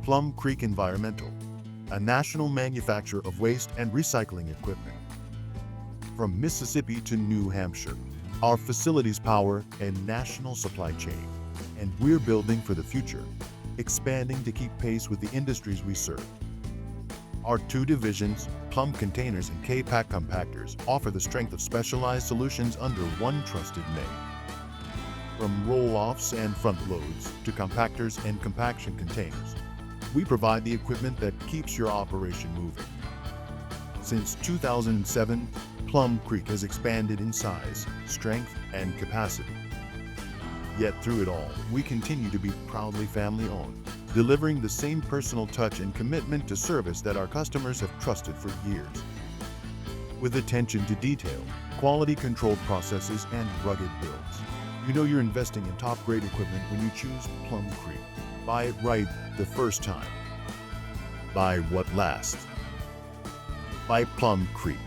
Plum Creek Environmental, a national manufacturer of waste and recycling equipment. From Mississippi to New Hampshire, our facilities power a national supply chain, and we're building for the future, expanding to keep pace with the industries we serve. Our two divisions, Plum Containers and K-PAC Compactors, offer the strength of specialized solutions under one trusted name. From roll-offs and front loads to compactors and compaction containers, we provide the equipment that keeps your operation moving. Since 2007, Plum Creek has expanded in size, strength, and capacity. Yet through it all, we continue to be proudly family-owned, delivering the same personal touch and commitment to service that our customers have trusted for years. With attention to detail, quality-controlled processes, and rugged builds, you know you're investing in top-grade equipment when you choose Plum Creek. Buy it right the first time. Buy what lasts. Buy Plum Creek.